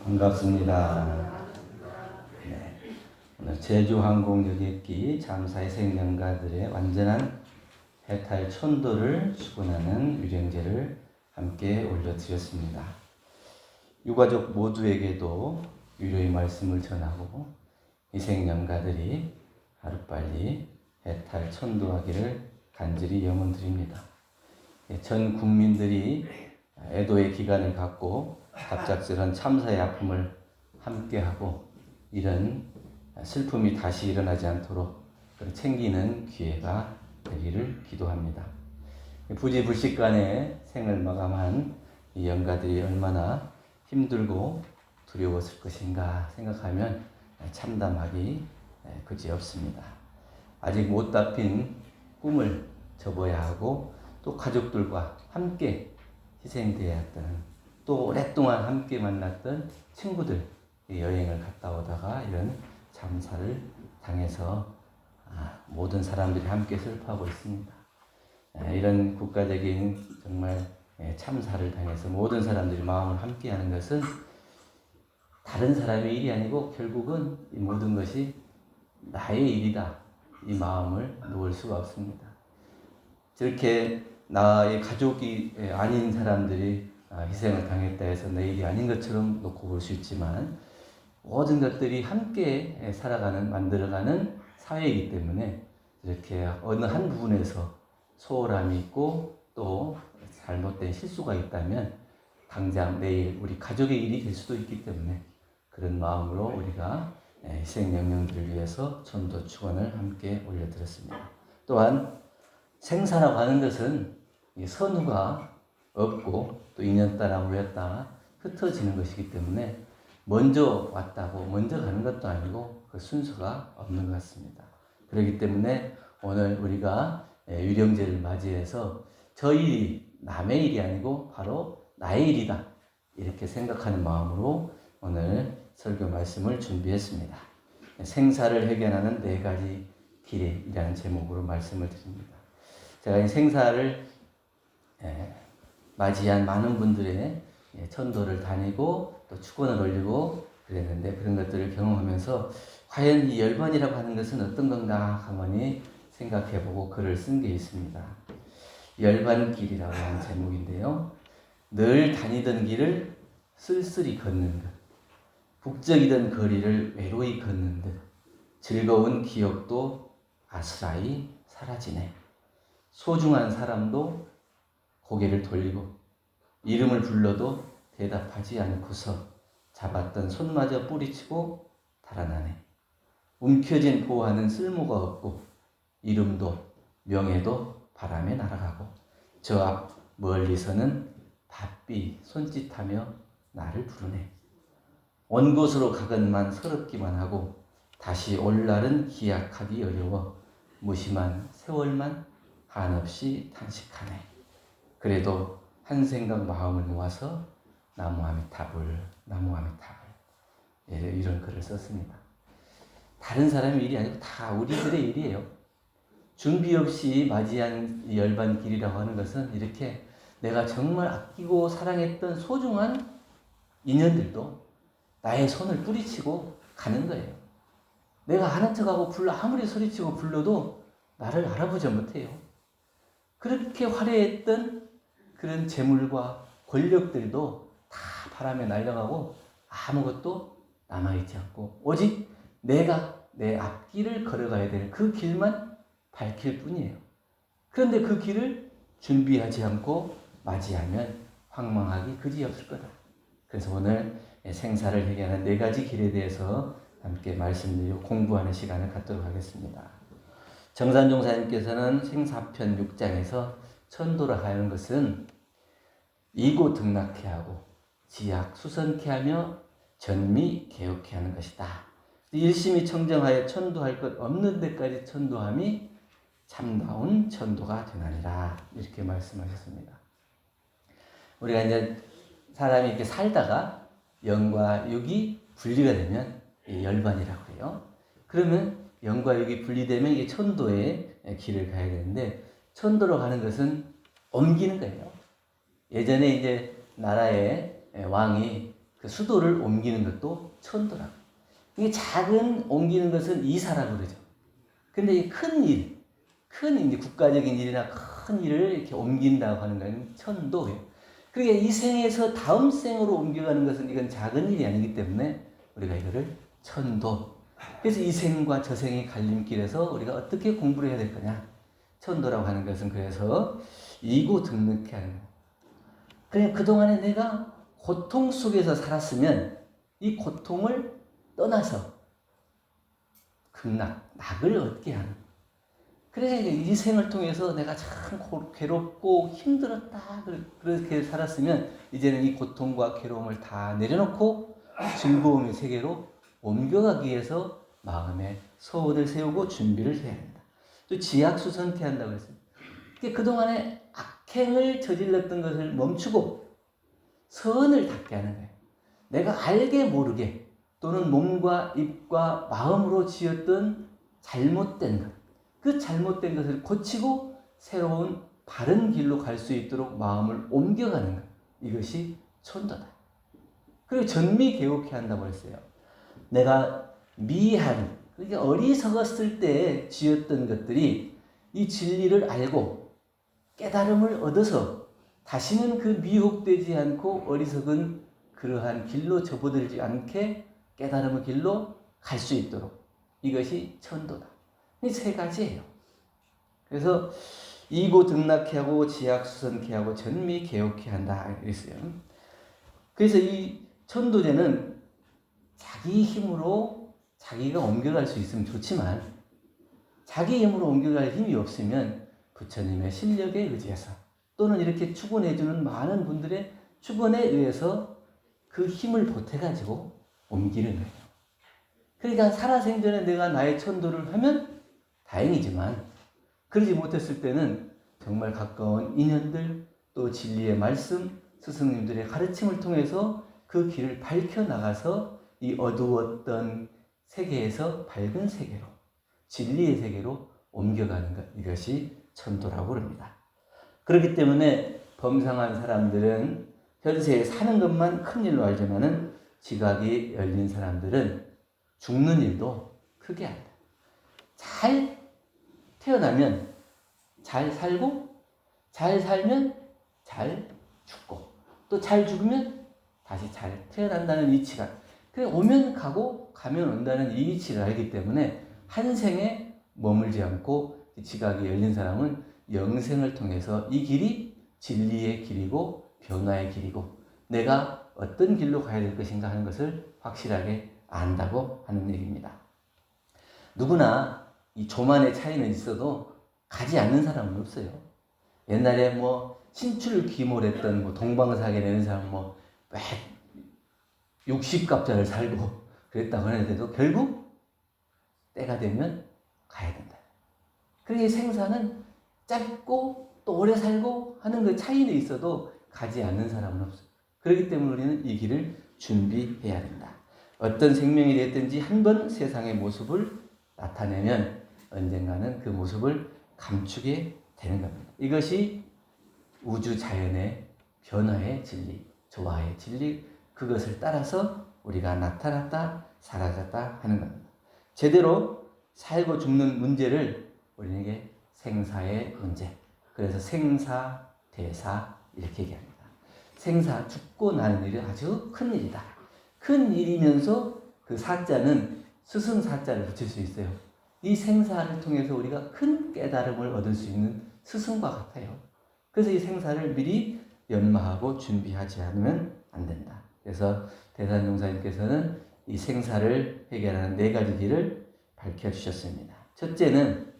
반갑습니다. 네. 오늘 제주항공 여객기 잠수의 생명가들의 완전한 해탈 천도를 축원하는 유령제를 함께 올려드렸습니다. 유가족 모두에게도 위로의 말씀을 전하고 희생연가들이 하루빨리 해탈 천도하기를 간절히 염원드립니다. 전 국민들이 애도의 기간을 갖고 갑작스런 참사의 아픔을 함께하고 이런 슬픔이 다시 일어나지 않도록 챙기는 기회가 되기를 기도합니다. 부지불식간에 생을 마감한 이 영가들이 얼마나 힘들고 두려웠을 것인가 생각하면 참담하기 그지없습니다. 아직 못 답힌 꿈을 접어야 하고 또 가족들과 함께 희생되어야 했던 또 오랫동안 함께 만났던 친구들 여행을 갔다 오다가 이런 참사를 당해서 모든 사람들이 함께 슬퍼하고 있습니다. 이런 국가적인 정말 참사를 당해서 모든 사람들이 마음을 함께하는 것은 다른 사람의 일이 아니고 결국은 이 모든 것이 나의 일이다. 이 마음을 놓을 수가 없습니다. 저렇게 나의 가족이 아닌 사람들이 희생을 당했다 해서 내 일이 아닌 것처럼 놓고 볼 수 있지만 모든 것들이 함께 살아가는, 만들어가는 사회이기 때문에 이렇게 어느 한 부분에서 소홀함이 있고 또 잘못된 실수가 있다면 당장 내일 우리 가족의 일이 될 수도 있기 때문에 그런 마음으로 우리가 희생 영령들을 위해서 천도 축원을 함께 올려드렸습니다. 또한 생사라고 하는 것은 선후가 없고 또 인연 따라 모였다 흩어지는 것이기 때문에 먼저 왔다고 먼저 가는 것도 아니고 그 순서가 없는 것 같습니다. 그렇기 때문에 오늘 우리가 유령제를 맞이해서 저 일이 남의 일이 아니고 바로 나의 일이다 이렇게 생각하는 마음으로 오늘 설교 말씀을 준비했습니다. 생사를 해결하는 4가지 길이라는 제목으로 말씀을 드립니다. 제가 이 생사를 맞이한 많은 분들의 천도를 다니고 또 축원을 올리고 그랬는데 그런 것들을 경험하면서 과연 이 열반이라고 하는 것은 어떤 건가 가만히 생각해보고 글을 쓴 게 있습니다. 열반길이라고 하는 제목인데요. 늘 다니던 길을 쓸쓸히 걷는 것, 북적이던 거리를 외로이 걷는 듯 즐거운 기억도 아스라이 사라지네. 소중한 사람도 고개를 돌리고 이름을 불러도 대답하지 않고서 잡았던 손마저 뿌리치고 달아나네. 움켜진 보화는 쓸모가 없고 이름도 명예도 바람에 날아가고 저 앞 멀리서는 바삐 손짓하며 나를 부르네. 온 곳으로 가건만 서럽기만 하고 다시 올 날은 기약하기 어려워 무심한 세월만 한없이 탄식하네. 그래도 한 생각 마음을 모아서 나무아미타불 이런 글을 썼습니다. 다른 사람의 일이 아니고 다 우리들의 일이에요. 준비 없이 맞이한 열반길이라고 하는 것은 이렇게 내가 정말 아끼고 사랑했던 소중한 인연들도 나의 손을 뿌리치고 가는 거예요. 내가 아는 척하고 아무리 소리치고 불러도 나를 알아보지 못해요. 그렇게 화려했던 그런 재물과 권력들도 다 바람에 날아가고 아무것도 남아있지 않고 오직 내가 내 앞길을 걸어가야 될 그 길만 밝힐 뿐이에요. 그런데 그 길을 준비하지 않고 맞이하면 황망하기 그지없을 거다. 그래서 오늘 생사를 해결하는 4가지 길에 대해서 함께 말씀드리고 공부하는 시간을 갖도록 하겠습니다. 정산종사님께서는 생사편 6장에서 천도를 하는 것은 이고 등락해 하고 지약 수선케 하며 전미 개혁케 하는 것이다. 일심이 청정하여 천도할 것 없는 데까지 천도함이 참다운 천도가 되나니라 이렇게 말씀하셨습니다. 우리가 이제 사람이 이렇게 살다가 영과 육이 분리가 되면 열반이라고 해요. 그러면 영과 육이 분리되면 이게 천도의 길을 가야 되는데 천도로 가는 것은 옮기는 거예요. 예전에 이제 나라의 왕이 그 수도를 옮기는 것도 천도라고. 이게 작은 옮기는 것은 이사라고 그러죠. 근데 이 큰 일, 큰 이제 국가적인 일이나 큰 일을 이렇게 옮긴다고 하는 것은 천도예요. 그러니까 이 생에서 다음 생으로 옮겨가는 것은 이건 작은 일이 아니기 때문에 우리가 이거를 천도. 그래서 이 생과 저 생의 갈림길에서 우리가 어떻게 공부를 해야 될 거냐. 천도라고 하는 것은 그래서 이고등락케 하는 거예요. 그냥 그동안에 내가 고통 속에서 살았으면 이 고통을 떠나서 극락, 낙을 얻게 하는. 그래, 이 생을 통해서 내가 참 괴롭고 힘들었다. 그렇게 살았으면 이제는 이 고통과 괴로움을 다 내려놓고 즐거움의 세계로 옮겨가기 위해서 마음에 소원을 세우고 준비를 해야 합니다. 또 지약수선케한다고 했어요. 그동안에 악행을 저질렀던 것을 멈추고 선을 닦게 하는 거예요. 내가 알게 모르게 또는 몸과 입과 마음으로 지었던 잘못된 것, 그 잘못된 것을 고치고 새로운 바른 길로 갈 수 있도록 마음을 옮겨가는 것, 이것이 천도다. 그리고 전미개옥케 한다고 했어요. 내가 미한, 그러니까 어리석었을 때 지었던 것들이 이 진리를 알고 깨달음을 얻어서 다시는 그 미혹되지 않고 어리석은 그러한 길로 접어들지 않게 깨달음의 길로 갈 수 있도록, 이것이 천도다. 이 세 가지예요. 그래서 이고등락케 하고 지약수선케 하고 전미개옥케 한다 그랬어요. 그래서 이 천도제는 자기 힘으로 자기가 옮겨갈 수 있으면 좋지만 자기 힘으로 옮겨갈 힘이 없으면 부처님의 실력에 의지해서 또는 이렇게 축원해주는 많은 분들의 축원에 의해서 그 힘을 보태가지고 옮기는 거예요. 그러니까 살아생전에 내가 나의 천도를 하면 다행이지만 그러지 못했을 때는 정말 가까운 인연들 또 진리의 말씀 스승님들의 가르침을 통해서 그 길을 밝혀나가서 이 어두웠던 세계에서 밝은 세계로 진리의 세계로 옮겨가는 것, 이것이 천도라고 합니다. 그렇기 때문에 범상한 사람들은 현세에 사는 것만 큰일로 알지만은 지각이 열린 사람들은 죽는 일도 크게 한다. 잘 태어나면 잘 살고 잘 살면 잘 죽고 또 잘 죽으면 다시 잘 태어난다는 이치가, 그래 오면 가고 가면 온다는 이 이치를 알기 때문에 한 생에 머물지 않고 지각이 열린 사람은 영생을 통해서 이 길이 진리의 길이고 변화의 길이고 내가 어떤 길로 가야 될 것인가 하는 것을 확실하게 안다고 하는 얘기입니다. 누구나 이 조만의 차이는 있어도 가지 않는 사람은 없어요. 옛날에 뭐 신출귀몰했던 뭐 동방사계 내는 사람 뭐 60갑자를 살고 그랬다고 하는데도 결국 때가 되면 가야 된다. 그러니 생사는 짧고 또 오래 살고 하는 그 차이는 있어도 가지 않는 사람은 없어요. 그렇기 때문에 우리는 이 길을 준비해야 된다. 어떤 생명이 됐든지 한 번 세상의 모습을 나타내면 언젠가는 그 모습을 감추게 되는 겁니다. 이것이 우주 자연의 변화의 진리, 조화의 진리, 그것을 따라서 우리가 나타났다, 사라졌다 하는 겁니다. 제대로 살고 죽는 문제를 우리에게 생사의 문제, 그래서 생사, 대사 이렇게 얘기합니다. 생사, 죽고 나는 일이 아주 큰 일이다. 큰 일이면서 그 사자는 스승 사자를 붙일 수 있어요. 이 생사를 통해서 우리가 큰 깨달음을 얻을 수 있는 스승과 같아요. 그래서 이 생사를 미리 연마하고 준비하지 않으면 안 된다. 그래서 대산종사님께서는 이 생사를 해결하는 4가지 길을 밝혀주셨습니다. 첫째는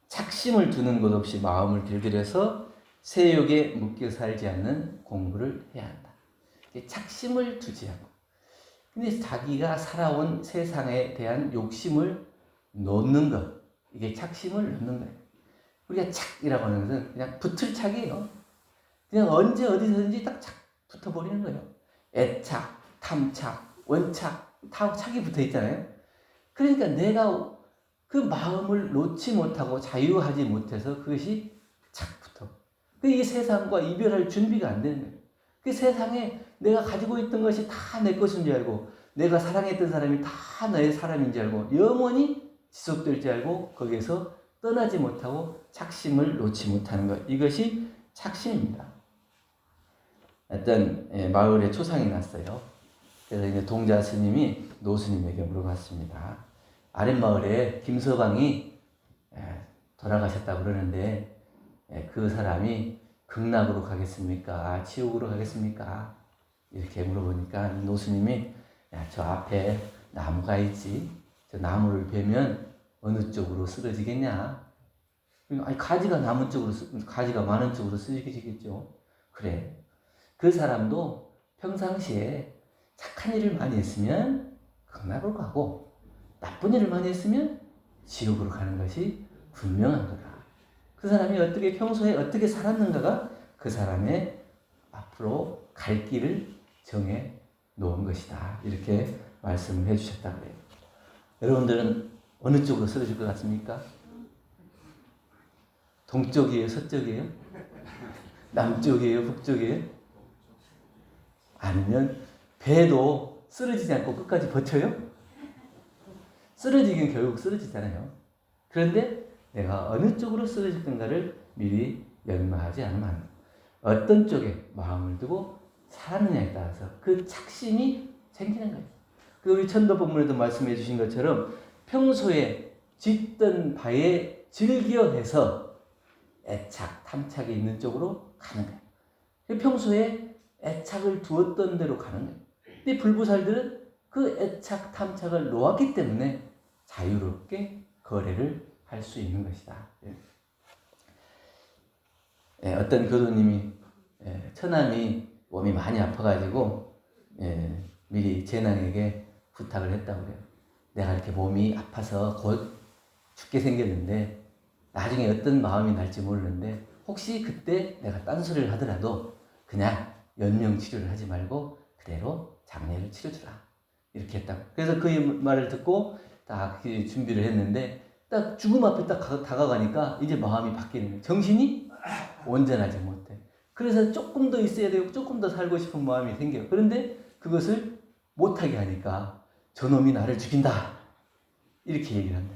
착심을 두는 것 없이 마음을 길들여서 세욕에 묶여 살지 않는 공부를 해야 한다. 착심을 두지 않고. 근데 자기가 살아온 세상에 대한 욕심을 놓는 것, 이게 착심을 놓는 거예요. 우리가 착이라고 하는 것은 그냥 붙을 착이에요. 그냥 언제 어디서든지 딱 착 붙어버리는 거예요. 애착, 탐착, 원착, 다 착이 붙어 있잖아요. 그러니까 내가 그 마음을 놓지 못하고 자유하지 못해서 그것이 착 붙어. 이 세상과 이별할 준비가 안 되는 거예요. 그 세상에 내가 가지고 있던 것이 다 내 것인 줄 알고 내가 사랑했던 사람이 다 나의 사람인 줄 알고 영원히 지속될 줄 알고 거기에서 떠나지 못하고 착심을 놓지 못하는 것. 이것이 착심입니다. 어떤 마을에 초상이 났어요. 그래서 이제 동자 스님이 노스님에게 물어봤습니다. 아랫마을에 김서방이 돌아가셨다고 그러는데 그 사람이 극락으로 가겠습니까? 지옥으로 가겠습니까? 이렇게 물어보니까 노스님이 저 앞에 나무가 있지. 저 나무를 베면 어느 쪽으로 쓰러지겠냐? 아니, 가지가 나무 쪽으로, 가지가 많은 쪽으로 쓰러지겠죠. 그래. 그 사람도 평상시에 착한 일을 많이 했으면 극락으로 가고 나쁜 일을 많이 했으면 지옥으로 가는 것이 분명한 거다. 그 사람이 어떻게 평소에 어떻게 살았는가가 그 사람의 앞으로 갈 길을 정해 놓은 것이다. 이렇게 말씀을 해주셨다고 해요. 여러분들은 어느 쪽으로 쓰러질 것 같습니까? 동쪽이에요? 서쪽이에요? 남쪽이에요? 북쪽이에요? 아니면 배도 쓰러지지 않고 끝까지 버텨요? 쓰러지긴 결국 쓰러지잖아요. 그런데 내가 어느 쪽으로 쓰러질 건가를 미리 연마하지 않으면 어떤 쪽에 마음을 두고 살았느냐에 따라서 그 착심이 생기는 거예요. 그 우리 천도법문에도 말씀해 주신 것처럼 평소에 짓던 바에 즐겨해서 애착, 탐착이 있는 쪽으로 가는 거예요. 평소에 애착을 두었던 대로 가는 거예요. 근데 불보살들은 그 애착, 탐착을 놓았기 때문에 자유롭게 거래를 할 수 있는 것이다. 어떤 교도님이 처남이 몸이 많이 아파가지고 미리 제낭에게 부탁을 했다고 그래요. 내가 이렇게 몸이 아파서 곧 죽게 생겼는데 나중에 어떤 마음이 날지 모르는데 혹시 그때 내가 딴소리를 하더라도 그냥 연명치료를 하지 말고 그대로 장례를 치러주라. 이렇게 했다고. 그래서 그 말을 듣고 딱 준비를 했는데 딱 죽음 앞에 딱 다가가니까 이제 마음이 바뀌는 거예요. 정신이 온전하지 못해. 그래서 조금 더 있어야 되고 조금 더 살고 싶은 마음이 생겨요. 그런데 그것을 못하게 하니까 저놈이 나를 죽인다. 이렇게 얘기를 한다.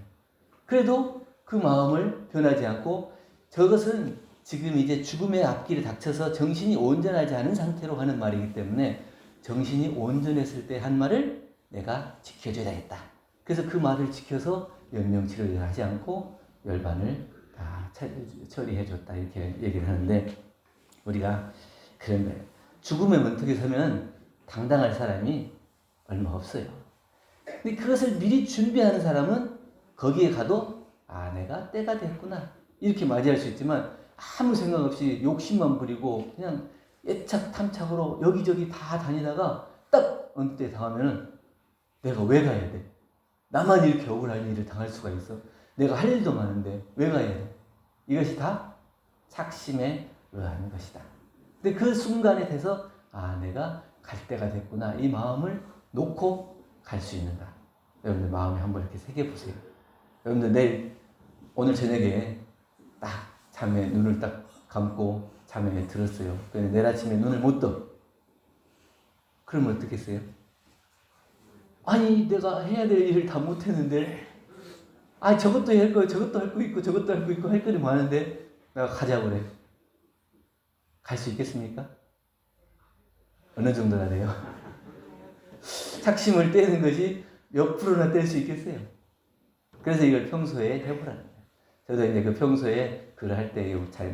그래도 그 마음을 변하지 않고 저것은 지금 이제 죽음의 앞길에 닥쳐서 정신이 온전하지 않은 상태로 하는 말이기 때문에 정신이 온전했을 때 한 말을 내가 지켜줘야겠다. 그래서 그 말을 지켜서 연명치료를 하지 않고 열반을 다 처리해줬다. 이렇게 얘기를 하는데 우리가 그런 거예요. 죽음의 문턱에 서면 당당할 사람이 얼마 없어요. 근데 그것을 미리 준비하는 사람은 거기에 가도 내가 때가 됐구나. 이렇게 맞이할 수 있지만 아무 생각 없이 욕심만 부리고 그냥 애착 탐착으로 여기저기 다 다니다가 딱 어느 때 당하면은 내가 왜 가야 돼? 나만 이렇게 억울한 일을 당할 수가 있어? 내가 할 일도 많은데 왜 가야 돼? 이것이 다 착심에 의한 것이다. 근데 그 순간에 돼서 내가 갈 때가 됐구나. 이 마음을 놓고 갈 수 있는가? 여러분들 마음에 한번 이렇게 새겨보세요. 여러분들 오늘 저녁에 딱 잠에 눈을 딱 감고 잠에 들었어요. 그런데 내일 아침에 눈을 못 떠. 그러면 어떻겠어요? 아니 내가 해야 될 일을 다 못했는데 저것도 할 거 저것도 할 거 있고 저것도 할 거 있고 할 거리 많은데 내가 가자고 그래. 갈 수 있겠습니까? 어느 정도나 돼요? 착심을 떼는 것이 몇 프로나 뗄 수 있겠어요? 그래서 이걸 평소에 해보라는 거예요. 저도 이제 그 평소에 글을 할 때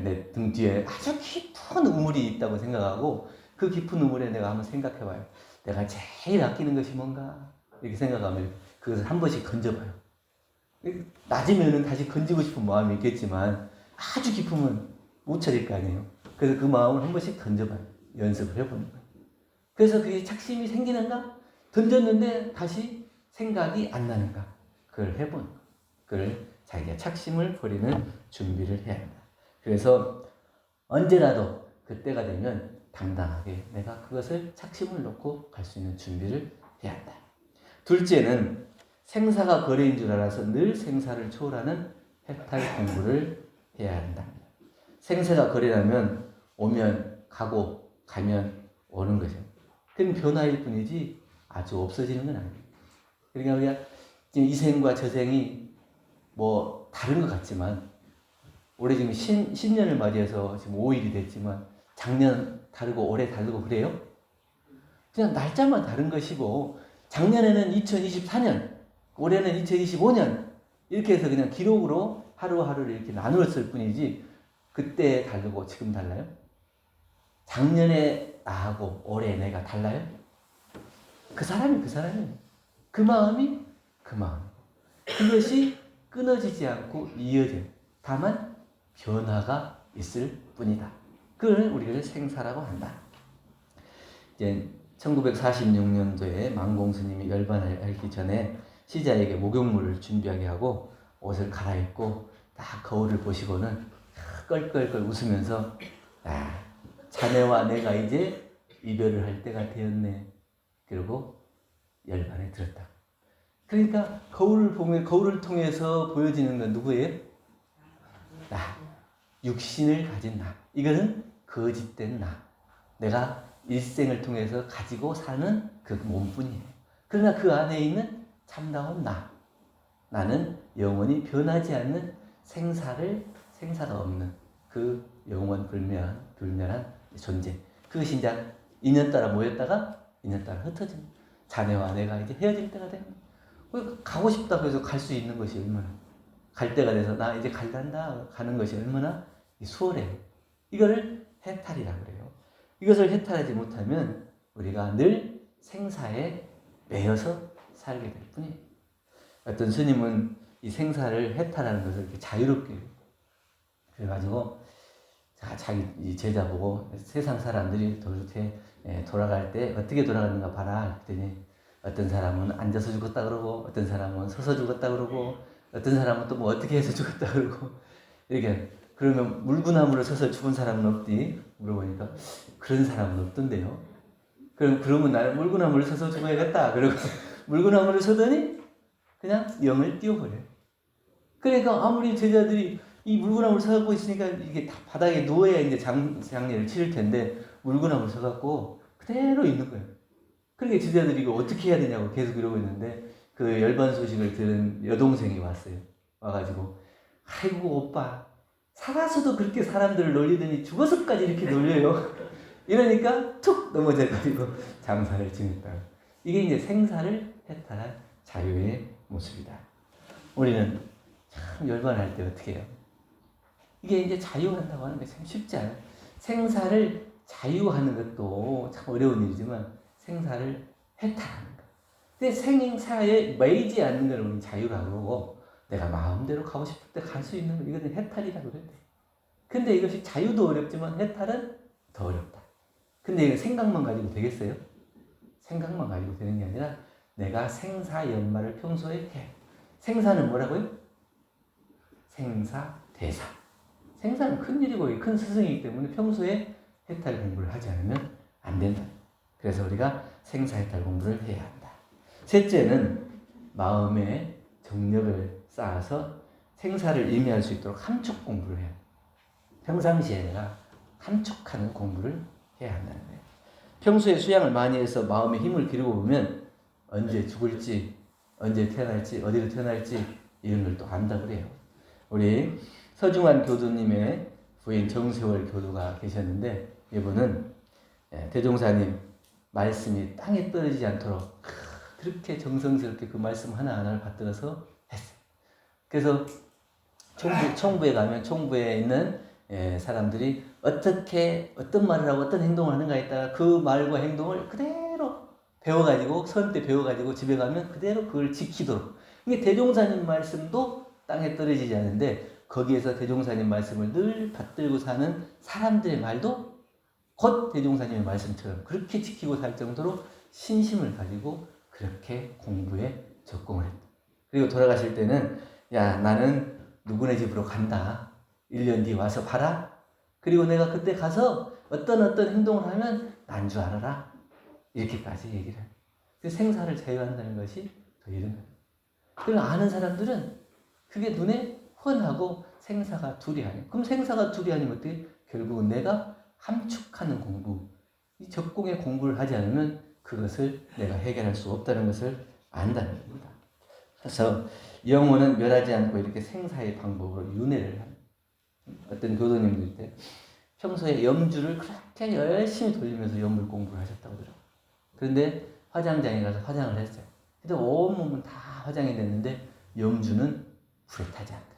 내 등 뒤에 아주 깊은 우물이 있다고 생각하고 그 깊은 우물에 내가 한번 생각해봐요. 내가 제일 아끼는 것이 뭔가? 이렇게 생각하면 그것을 한 번씩 건져봐요. 낮으면은 다시 건지고 싶은 마음이 있겠지만 아주 깊으면 못 찾을 거 아니에요. 그래서 그 마음을 한 번씩 던져봐요. 연습을 해보는 거예요. 그래서 그게 착심이 생기는가? 던졌는데 다시 생각이 안 나는가? 그걸 해보는 거예요. 그걸 자기가 착심을 버리는 준비를 해야 합니다. 그래서 언제라도 그때가 되면 당당하게 내가 그것을 착심을 놓고 갈 수 있는 준비를 해야 한다. 둘째는 생사가 거래인 줄 알아서 늘 생사를 초월하는 해탈 공부를 해야 한다. 생사가 거래라면 오면 가고 가면 오는 거죠. 그건 변화일 뿐이지 아주 없어지는 건 아니에요. 그러니까 우리가 지금 이 생과 저 생이 뭐 다른 것 같지만 올해 지금 신년을 맞이해서 지금 5일이 됐지만 작년 다르고 올해 다르고 그래요? 그냥 날짜만 다른 것이고 작년에는 2024년, 올해는 2025년 이렇게 해서 그냥 기록으로 하루하루를 이렇게 나누었을 뿐이지 그때 다르고 지금 달라요? 작년에 나하고 올해 내가 달라요? 그 사람이 그 사람이에요. 그 마음이 그 마음. 그것이 끊어지지 않고 이어져요. 다만 변화가 있을 뿐이다. 그걸 우리가 생사라고 한다. 이제 1946년도에 망공스님이 열반을 앓기 전에 시자에게 목욕물을 준비하게 하고 옷을 갈아입고 딱 거울을 보시고는 껄껄껄 웃으면서 자네와 내가 이제 이별을 할 때가 되었네. 그리고 열반에 들었다. 그러니까 거울을 보면 거울을 통해서 보여지는 건 누구예요? 나. 육신을 가진 나. 이거는 거짓된 나. 내가 일생을 통해서 가지고 사는 그 몸뿐이에요. 그러나 그 안에 있는 참다운 나. 나는 영원히 변하지 않는 생사가 없는 그 영원 불멸한 존재. 그것이 이제 인연 따라 모였다가 인연 따라 흩어집니다. 자네와 내가 이제 헤어질 때가 됩니다. 가고 싶다고 해서 갈 수 있는 것이 얼마나 갈 때가 돼서 나 이제 갈란다 가는 것이 얼마나 수월해요. 이거를 해탈이라고 그래요. 이것을 해탈하지 못하면 우리가 늘 생사에 매여서 살게 될 뿐이에요. 어떤 스님은 이 생사를 해탈하는 것을 이렇게 자유롭게 그래가지고 자기 제자 보고 세상 사람들이 이렇게 돌아갈 때 어떻게 돌아가는가 봐라 그랬더니 어떤 사람은 앉아서 죽었다 그러고 어떤 사람은 서서 죽었다 그러고 어떤 사람은 또 뭐 어떻게 해서 죽었다 그러고 이렇게 그러면 물구나무로 서서 죽은 사람은 없디? 물어보니까 그런 사람은 없던데요. 그러면 나는 물구나무를 서서 죽어야겠다. 그러고 물구나무를 서더니 그냥 영을 띄워버려요. 그러니까 아무리 제자들이 이 물구나무를 서갖고 있으니까 이게 다 바닥에 누워야 이제 장례를 치를 텐데 물구나무를 서갖고 그대로 있는 거예요. 그러니까 제자들이 이거 어떻게 해야 되냐고 계속 이러고 있는데 그 열반 소식을 들은 여동생이 왔어요. 와가지고 아이고 오빠 살아서도 그렇게 사람들을 놀리더니 죽어서까지 이렇게 놀려요. 이러니까 툭 넘어져가지고 장사를 지냈다. 이게 이제 생사를 해탈한 자유의 모습이다. 우리는 참 열반할 때 어떻게 해요? 이게 이제 자유한다고 하는 게 참 쉽지 않아요. 생사를 자유하는 것도 참 어려운 일이지만 생사를 해탈하는 것. 근데 생사에 매이지 않는 걸 우리는 자유라고 그러고 내가 마음대로 가고 싶을 때 갈 수 있는 거 이거는 해탈이라고 그래야 돼. 근데 이것이 자유도 어렵지만 해탈은 더 어렵다. 근데 이거 생각만 가지고 되겠어요? 생각만 가지고 되는 게 아니라 내가 생사 연말을 평소에 해. 생사는 뭐라고요? 생사대사. 생사는 큰 일이고 큰 스승이기 때문에 평소에 해탈 공부를 하지 않으면 안 된다. 그래서 우리가 생사해탈 공부를 해야 한다. 셋째는 마음의 정력을 쌓아서 생사를 의미할 수 있도록 함축 공부를 해야 한다. 평상시에 내가 함축하는 공부를 해야 한다는 거예요. 평소에 수양을 많이 해서 마음에 힘을 기르고 보면 언제 죽을지, 언제 태어날지, 어디로 태어날지 이런 걸 또 안다고 그래요. 우리 서중환 교두님의 부인 정세월 교두가 계셨는데 이분은 대종사님 말씀이 땅에 떨어지지 않도록 그렇게 정성스럽게 그 말씀 하나하나를 받들어서 했어요. 그래서 총부에 가면 총부에 있는 사람들이 어떤 말을 하고 어떤 행동을 하는가에 따라 그 말과 행동을 그대로 배워가지고 선 때 배워가지고 집에 가면 그대로 그걸 지키도록. 이게 대종사님 말씀도 땅에 떨어지지 않는데 거기에서 대종사님 말씀을 늘 받들고 사는 사람들의 말도 곧 대종사님의 말씀처럼 그렇게 지키고 살 정도로 신심을 가지고 그렇게 공부에 적공을 했다. 그리고 돌아가실 때는 야 나는 누구네 집으로 간다. 1년 뒤 와서 봐라. 그리고 내가 그때 가서 어떤 행동을 하면 난 줄 알아라. 이렇게까지 얘기를 해요. 생사를 자유한다는 것이 더 이런 거예요. 그걸 아는 사람들은 그게 눈에 훤하고 생사가 둘이 아니에요. 그럼 생사가 둘이 아니면 어떻게? 결국은 내가 함축하는 공부, 이 적공의 공부를 하지 않으면 그것을 내가 해결할 수 없다는 것을 안다는 겁니다. 그래서 영혼은 멸하지 않고 이렇게 생사의 방법으로 윤회를 합니다. 어떤 교도님들 때 평소에 염주를 그렇게 열심히 돌리면서 염불 공부를 하셨다고 그러더라고요. 그런데 화장장에 가서 화장을 했어요. 근데 온몸은 다 화장이 됐는데 염주는 불에 타지 않더라고요.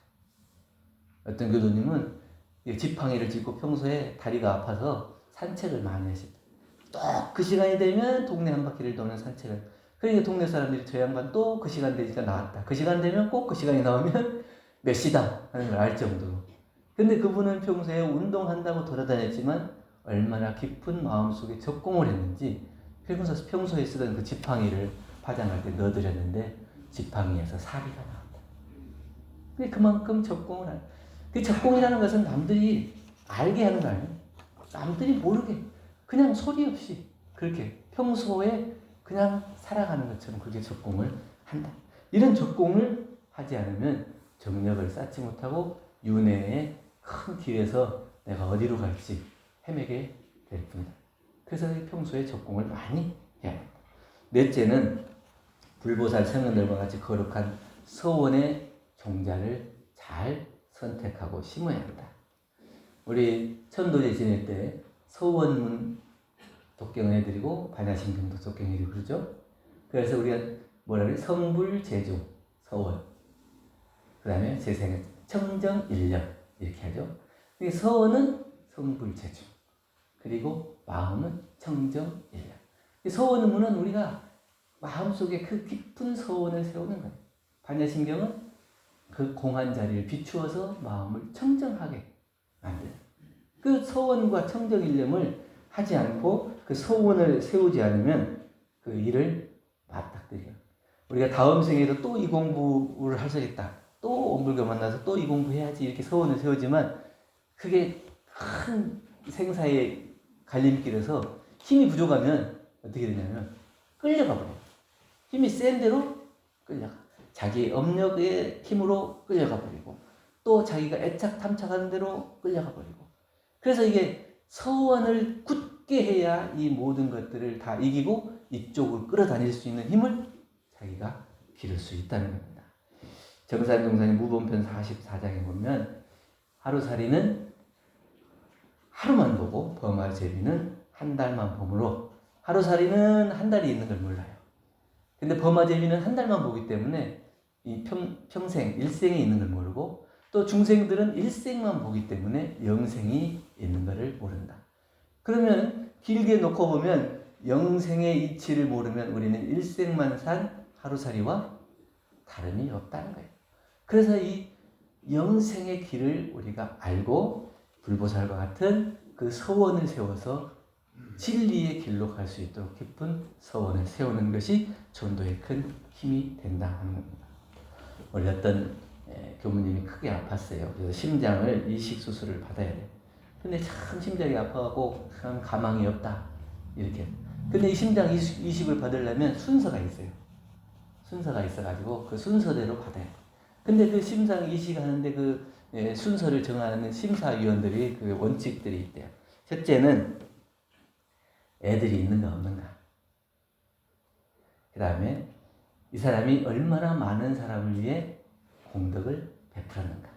어떤 교도님은 지팡이를 짚고 평소에 다리가 아파서 산책을 많이 하셨대요. 또 그 시간이 되면 동네 한 바퀴를 도는 산책을. 그러니까 동네 사람들이 저 양반 또 그 시간 되니까 나왔다. 그 시간 되면 꼭 그 시간이 나오면 몇 시다 하는 걸 알 정도로. 근데 그분은 평소에 운동한다고 돌아다녔지만 얼마나 깊은 마음속에 적공을 했는지 그래서 평소에 쓰던 그 지팡이를 화장할 때 넣어드렸는데 지팡이에서 사비가 나온다. 근데 그만큼 적공을 한. 그 적공이라는 것은 남들이 알게 하는 거 아니에요. 남들이 모르게 그냥 소리 없이 그렇게 평소에 그냥 살아가는 것처럼 그렇게 적공을 한다. 이런 적공을 하지 않으면 정력을 쌓지 못하고 윤회의 큰 길에서 내가 어디로 갈지 헤매게 될 뿐이다. 그래서 평소에 적공을 많이 해야 합니다. 넷째는 불보살 성현들과 같이 거룩한 서원의 종자를 잘 선택하고 심어야 한다. 우리 천도제 지낼 때 서원문 독경을 해드리고 반야심경도 독경해드리고 그러죠. 그래서 우리가 뭐라 그래? 성불제중 서원, 그 다음에 재생은 청정일념 이렇게 하죠. 서원은 성불제중, 그리고 마음은 청정일념. 서원문은 우리가 마음속에 그 깊은 서원을 세우는 거예요. 반야심경은 그 공한 자리를 비추어서 마음을 청정하게 만드는. 그 서원과 청정일념을 하지 않고 그 서원을 세우지 않으면 그 일을 맞닥뜨려요. 우리가 다음 생에도 또 이 공부를 하셔야겠다. 또 엄불교 만나서 또 이 공부해야지 이렇게 서원을 세우지만 그게 큰 생사의 갈림길에서 힘이 부족하면 어떻게 되냐면 끌려가 버려요. 힘이 센 대로 끌려가. 자기의 업력의 힘으로 끌려가 버리고 또 자기가 애착 탐착하는 대로 끌려가 버리고 그래서 이게 서원을 굳게 해야 이 모든 것들을 다 이기고 이쪽으로 끌어다닐 수 있는 힘을 자기가 기를 수 있다는 겁니다. 정산정산의 무본편 44장에 보면 하루살이는 하루만 보고 범아제비는 한 달만 보므로 하루살이는 한 달이 있는 걸 몰라요. 근데 범아제비는 한 달만 보기 때문에 이 평생 일생이 있는 걸 모르고 또 중생들은 일생만 보기 때문에 영생이 있는 것을 모른다. 그러면 길게 놓고 보면 영생의 이치를 모르면 우리는 일생만 산 하루살이와 다름이 없다는 거예요. 그래서 이 영생의 길을 우리가 알고 불보살과 같은 그 서원을 세워서 진리의 길로 갈 수 있도록 깊은 서원을 세우는 것이 전도의 큰 힘이 된다 하는 겁니다. 우리 어떤 교무님이 크게 아팠어요. 그래서 심장을 이식 수술을 받아야 돼. 근데 참 심장이 아파하고 참 가망이 없다. 이렇게. 근데 이 심장 이식을 받으려면 순서가 있어요. 순서가 있어가지고 그 순서대로 받아야 돼. 근데 그 심장 이식하는데 그 순서를 정하는 심사위원들이 그 원칙들이 있대요. 첫째는 애들이 있는가 없는가. 그 다음에 이 사람이 얼마나 많은 사람을 위해 공덕을 베풀었는가.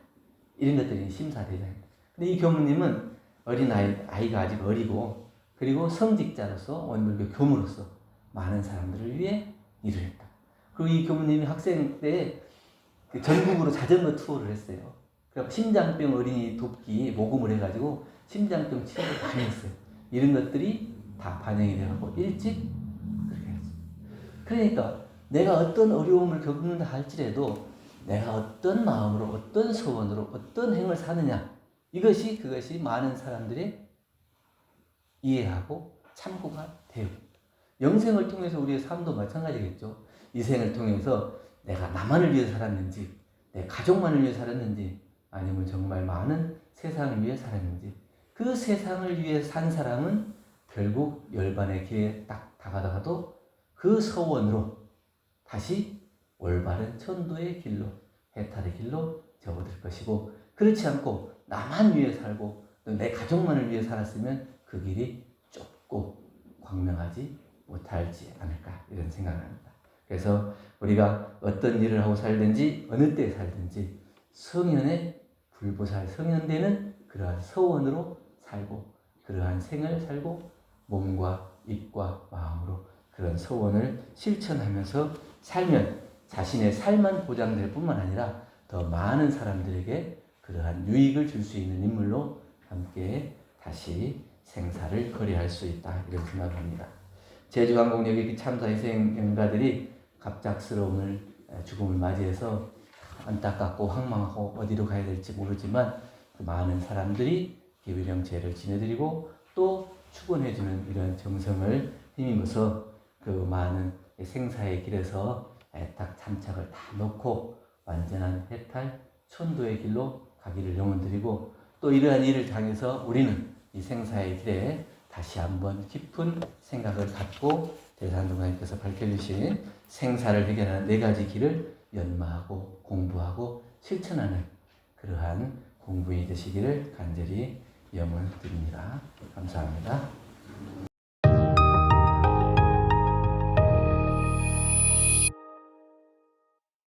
이런 것들이 심사대상입니다. 근데 이 교무님은 어린 아이가 아직 어리고 그리고 성직자로서 원불교 교무로서 많은 사람들을 위해 일을 했다. 그리고 이 교무님이 학생 때 전국으로 자전거 투어를 했어요. 그래서 심장병 어린이 돕기 모금을 해가지고 심장병 치료를 많이 했어요. 이런 것들이 다 반영이 되고 일찍 그렇게 했어요. 그러니까 내가 어떤 어려움을 겪는다 할지라도 내가 어떤 마음으로 어떤 소원으로 어떤 행을 사느냐 그것이 많은 사람들이 이해하고 참고가 돼요. 영생을 통해서 우리의 삶도 마찬가지겠죠. 이 생을 통해서 내가 나만을 위해 살았는지 내 가족만을 위해 살았는지 아니면 정말 많은 세상을 위해 살았는지 그 세상을 위해 산 사람은 결국 열반의 길에 딱 다가다가도 그 서원으로 다시 올바른 천도의 길로 해탈의 길로 접어들 것이고 그렇지 않고 나만 위해 살고 내 가족만을 위해 살았으면 그 길이 좁고 광명하지 못하지 않을까 이런 생각을 합니다. 그래서 우리가 어떤 일을 하고 살든지 어느 때 살든지 성현의 불보살 성현되는 그러한 서원으로 살고 그러한 생을 살고 몸과 입과 마음으로 그런 서원을 실천하면서 살면 자신의 삶만 보장될 뿐만 아니라 더 많은 사람들에게 그러한 유익을 줄 수 있는 인물로 함께 다시 생사를 거래할 수 있다 이런 생각을 합니다. 제주항공여객기 참사 희생 영가들이 갑작스러운 죽음을 맞이해서 안타깝고 황망하고 어디로 가야 될지 모르지만 그 많은 사람들이 기부령제를 지내드리고 또 축원해주는 이런 정성을 힘입어서 그 많은 생사의 길에서 딱 참착을 다 놓고 완전한 해탈 천도의 길로 가기를 영원드리고 또 이러한 일을 당해서 우리는 이 생사의 길에 다시 한번 깊은 생각을 갖고 대산동가님께서 밝혀주신 생사를 해결하는 4가지 길을 연마하고 공부하고 실천하는 그러한 공부이 되시기를 간절히 염원드립니다. 감사합니다.